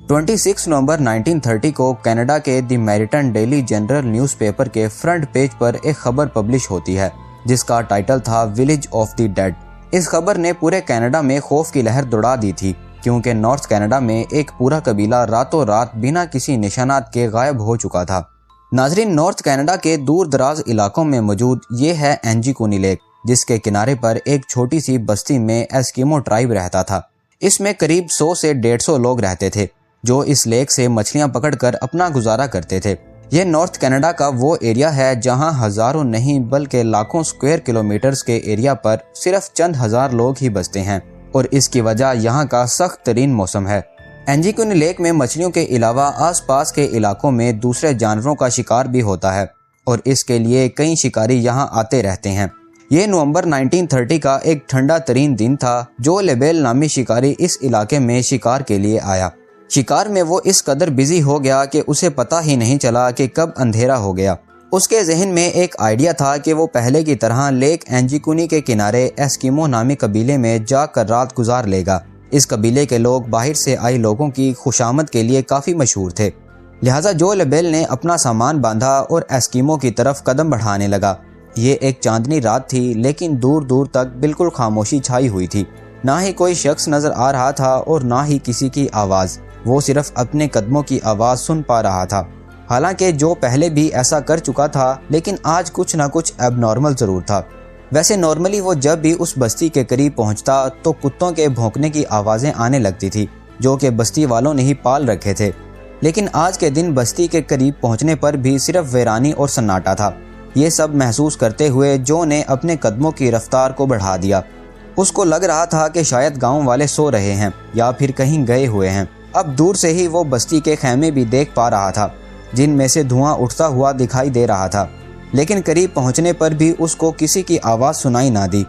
26 नवंबर 1930 को कनाडा के the मैरिटन daily general newspaper के फ्रंट पेज पर एक खबर पब्लिश होती है जिसका टाइटल था विलेज ऑफ द डेड। इस खबर ने पूरे कनाडा में खौफ की लहर दौड़ा दी थी क्योंकि नॉर्थ कनाडा में एक पूरा कबीला रातों रात बिना किसी निशानात के गायब हो चुका था। नाजरीन, नॉर्थ कनाडा के दूर दराज इलाकों में मौजूद ये है एंजिकोनी लेक, जिसके किनारे पर एक छोटी सी बस्ती में एस्किमो ट्राइब रहता था। इसमें करीब 100 से 150 लोग रहते थे जो इस लेक से मछलियां पकड़कर अपना गुजारा करते थे। यह नॉर्थ कनाडा का वो एरिया है जहां हजारों नहीं बल्कि लाखों स्क्वायर किलोमीटर्स के एरिया पर सिर्फ चंद हजार लोग ही बसते हैं और इसकी वजह यहाँ का सख्त तरीन मौसम है। एंजिकोनी लेक में मछलियों के अलावा आसपास के इलाकों में दूसरे जानवरों का शिकार भी होता है और इसके लिए कई शिकारी यहाँ आते रहते हैं। ये नवंबर 1930 का एक ठंडा तरीन दिन था। जो लेबेल नामी शिकारी इस इलाके में शिकार के लिए आया। शिकार में वो इस कदर बिजी हो गया कि उसे पता ही नहीं चला कि कब अंधेरा हो गया। उसके जहन में एक आइडिया था कि वो पहले की तरह लेक एंजिकोनी के किनारे एस्किमो नामी कबीले में जाकर रात गुजार लेगा। इस कबीले के लोग बाहर से आए लोगों की खुशामद के लिए काफ़ी मशहूर थे। लिहाजा जो लेबेल ने अपना सामान बांधा और एस्किमो की तरफ कदम बढ़ाने लगा। ये एक चांदनी रात थी लेकिन दूर दूर तक बिल्कुल खामोशी छाई हुई थी। ना ही कोई शख्स नज़र आ रहा था और ना ही किसी की आवाज़। वो सिर्फ अपने कदमों की आवाज़ सुन पा रहा था। हालांकि जो पहले भी ऐसा कर चुका था लेकिन आज कुछ ना कुछ एबनॉर्मल ज़रूर था। वैसे नॉर्मली वो जब भी उस बस्ती के करीब पहुंचता तो कुत्तों के भौंकने की आवाज़ें आने लगती थी जो कि बस्ती वालों ने ही पाल रखे थे। लेकिन आज के दिन बस्ती के करीब पहुंचने पर भी सिर्फ वीरानी और सन्नाटा था। ये सब महसूस करते हुए जो ने अपने कदमों की रफ्तार को बढ़ा दिया। उसको लग रहा था कि शायद गाँव वाले सो रहे हैं या फिर कहीं गए हुए हैं। अब दूर से ही वो बस्ती के खैमे भी देख पा रहा था जिनमें से धुआं उठता हुआ दिखाई दे रहा था, लेकिन करीब पहुंचने पर भी उसको किसी की आवाज़ सुनाई ना दी।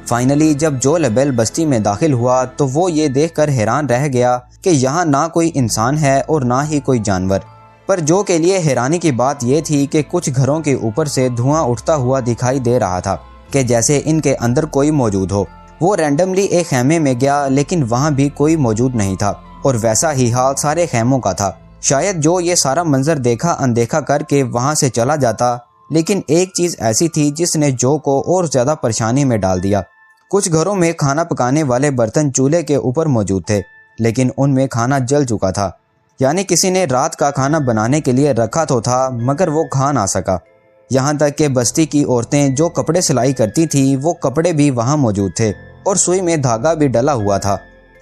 फाइनली जब जो लेबेल बस्ती में दाखिल हुआ तो वो ये देखकर हैरान रह गया कि यहाँ ना कोई इंसान है और ना ही कोई जानवर। पर जो के लिए हैरानी की बात यह थी कि कुछ घरों के ऊपर से धुआं उठता हुआ दिखाई दे रहा था कि जैसे इनके अंदर कोई मौजूद हो। वो रैंडमली एक खैमे में गया लेकिन वहाँ भी कोई मौजूद नहीं था और वैसा ही हाल सारे खैमों का था। शायद जो ये सारा मंजर देखा अनदेखा करके वहाँ से चला जाता, लेकिन एक चीज़ ऐसी थी जिसने जो को और ज़्यादा परेशानी में डाल दिया। कुछ घरों में खाना पकाने वाले बर्तन चूल्हे के ऊपर मौजूद थे लेकिन उनमें खाना जल चुका था। यानी किसी ने रात का खाना बनाने के लिए रखा तो था मगर वो खा ना सका। यहाँ तक कि बस्ती की औरतें जो कपड़े सिलाई करती थी वो कपड़े भी वहाँ मौजूद थे और सुई में धागा भी डला हुआ था।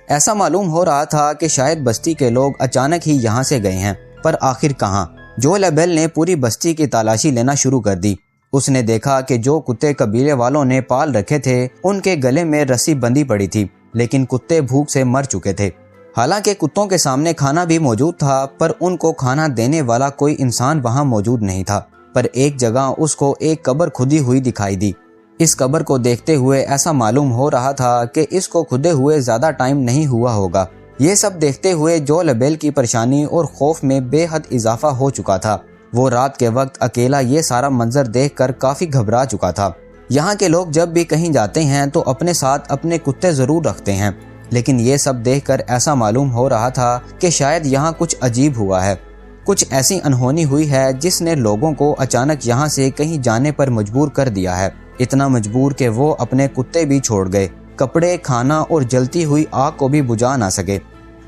ऐसा मालूम हो रहा था कि शायद बस्ती के लोग अचानक ही यहाँ से गए हैं, पर आखिर कहाँ। जो लेबेल ने पूरी बस्ती की तलाशी लेना शुरू कर दी। उसने देखा कि जो कुत्ते कबीले वालों ने पाल रखे थे उनके गले में रस्सी बंधी पड़ी थी लेकिन कुत्ते भूख से मर चुके थे। हालांकि कुत्तों के सामने खाना भी मौजूद था पर उनको खाना देने वाला कोई इंसान वहाँ मौजूद नहीं था। पर एक जगह उसको एक कब्र खुदी हुई दिखाई दी। इस कब्र को देखते हुए ऐसा मालूम हो रहा था कि इसको खुदे हुए ज़्यादा टाइम नहीं हुआ होगा। ये सब देखते हुए जो लेबेल की परेशानी और खौफ में बेहद इजाफा हो चुका था। वो रात के वक्त अकेला ये सारा मंजर देखकर काफ़ी घबरा चुका था। यहाँ के लोग जब भी कहीं जाते हैं तो अपने साथ अपने कुत्ते ज़रूर रखते हैं, लेकिन ये सब देखकर ऐसा मालूम हो रहा था कि शायद यहाँ कुछ अजीब हुआ है। कुछ ऐसी अनहोनी हुई है जिसने लोगों को अचानक यहाँ से कहीं जाने पर मजबूर कर दिया है। इतना मजबूर कि वो अपने कुत्ते भी छोड़ गए, कपड़े, खाना और जलती हुई आग को भी बुझा ना सके।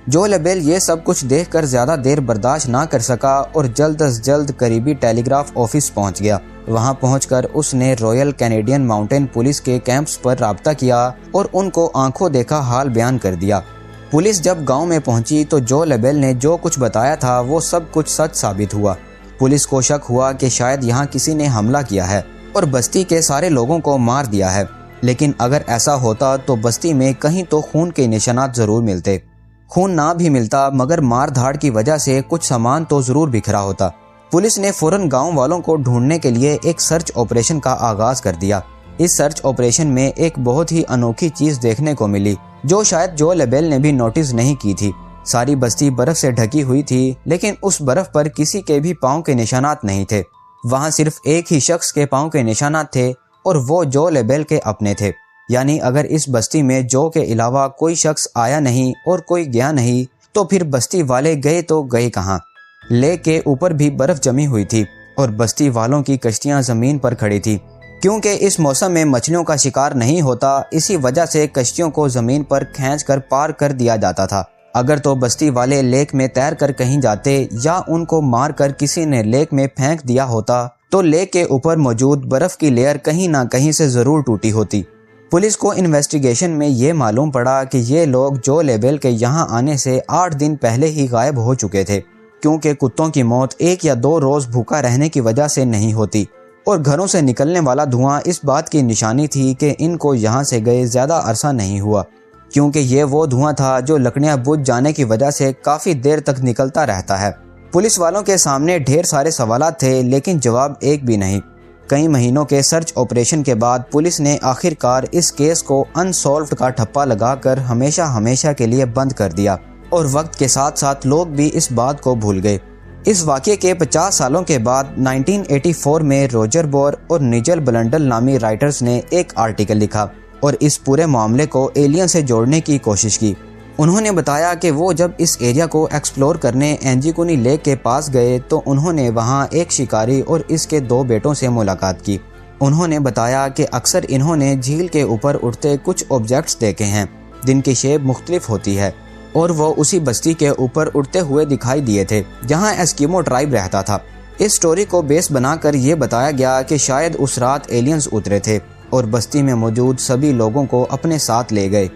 जो लेबेल ये सब कुछ देखकर ज़्यादा देर बर्दाश्त ना कर सका और जल्द अज जल्द करीबी टेलीग्राफ ऑफिस पहुंच गया। वहां पहुंचकर उसने रॉयल कैनेडियन माउंटेन पुलिस के कैंप्स पर राब्ता किया और उनको आंखों देखा हाल बयान कर दिया। पुलिस जब गांव में पहुंची तो जो लेबेल ने जो कुछ बताया था वो सब कुछ सच साबित हुआ। पुलिस को शक हुआ कि शायद यहाँ किसी ने हमला किया है और बस्ती के सारे लोगों को मार दिया है। लेकिन अगर ऐसा होता तो बस्ती में कहीं तो खून के निशानात ज़रूर मिलते। खून ना भी मिलता मगर मार धाड़ की वजह से कुछ सामान तो ज़रूर बिखरा होता। पुलिस ने फौरन गांव वालों को ढूंढने के लिए एक सर्च ऑपरेशन का आगाज़ कर दिया। इस सर्च ऑपरेशन में एक बहुत ही अनोखी चीज़ देखने को मिली जो शायद जो लेबेल ने भी नोटिस नहीं की थी। सारी बस्ती बर्फ़ से ढकी हुई थी लेकिन उस बर्फ़ पर किसी के भी पाँव के निशानात नहीं थे। वहाँ सिर्फ एक ही शख्स के पाँव के निशानात थे और वो जो लेबेल के अपने थे। यानी अगर इस बस्ती में जो के अलावा कोई शख्स आया नहीं और कोई गया नहीं तो फिर बस्ती वाले गए तो गए कहाँ। लेक के ऊपर भी बर्फ जमी हुई थी और बस्ती वालों की कश्तियां जमीन पर खड़ी थी। क्योंकि इस मौसम में मछलियों का शिकार नहीं होता, इसी वजह से कश्तियों को जमीन पर खींचकर पार कर दिया जाता था। अगर तो बस्ती वाले लेक में तैर कर कहीं जाते या उनको मार कर किसी ने लेक में फेंक दिया होता तो लेक के ऊपर मौजूद बर्फ की लेयर कहीं ना कहीं से जरूर टूटी होती। पुलिस को इन्वेस्टिगेशन में ये मालूम पड़ा कि ये लोग जो लेबल के यहाँ आने से 8 दिन पहले ही गायब हो चुके थे, क्योंकि कुत्तों की मौत 1 या 2 रोज भूखा रहने की वजह से नहीं होती और घरों से निकलने वाला धुआं इस बात की निशानी थी कि इनको यहाँ से गए ज़्यादा अरसा नहीं हुआ, क्योंकि ये वो धुआं था जो लकड़ियाँ बुझ जाने की वजह से काफ़ी देर तक निकलता रहता है। पुलिस वालों के सामने ढेर सारे सवालात थे, लेकिन जवाब एक भी नहीं। कई महीनों के सर्च ऑपरेशन के बाद पुलिस ने आखिरकार इस केस को अनसॉल्व्ड का ठप्पा लगाकर हमेशा हमेशा के लिए बंद कर दिया और वक्त के साथ साथ लोग भी इस बात को भूल गए। इस वाक़ये के 50 सालों के बाद 1984 में रोजर बोर और निजल ब्लंडल नामी राइटर्स ने एक आर्टिकल लिखा और इस पूरे मामले को एलियन से जोड़ने की कोशिश की। उन्होंने बताया कि वो जब इस एरिया को एक्सप्लोर करने एंजीकुनी लेक के पास गए तो उन्होंने वहाँ एक शिकारी और इसके 2 बेटों से मुलाकात की। उन्होंने बताया कि अक्सर इन्होंने झील के ऊपर उड़ते कुछ ऑब्जेक्ट्स देखे हैं जिनकी शेप मुख्तलिफ होती है और वो उसी बस्ती के ऊपर उड़ते हुए दिखाई दिए थे जहाँ एस्किमो ट्राइब रहता था। इस स्टोरी को बेस बनाकर ये बताया गया कि शायद उस रात एलियंस उतरे थे और बस्ती में मौजूद सभी लोगों को अपने साथ ले गए।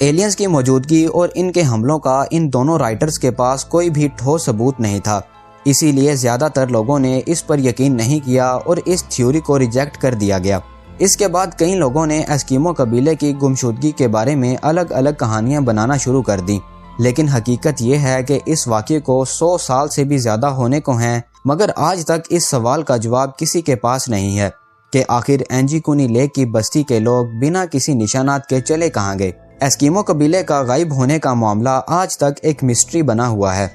एलियंस की मौजूदगी और इनके हमलों का इन दोनों राइटर्स के पास कोई भी ठोस सबूत नहीं था, इसीलिए ज़्यादातर लोगों ने इस पर यकीन नहीं किया और इस थ्योरी को रिजेक्ट कर दिया गया। इसके बाद कई लोगों ने एस्किमो कबीले की गुमशुदगी के बारे में अलग अलग कहानियां बनाना शुरू कर दी, लेकिन हकीकत ये है कि इस वाक़ये को 100 साल से भी ज़्यादा होने को हैं, मगर आज तक इस सवाल का जवाब किसी के पास नहीं है कि आखिर एंजीकुनी लेक की बस्ती के लोग बिना किसी निशानात के चले कहाँ गए। एस्किमो कबीले का गायब होने का मामला आज तक एक मिस्ट्री बना हुआ है।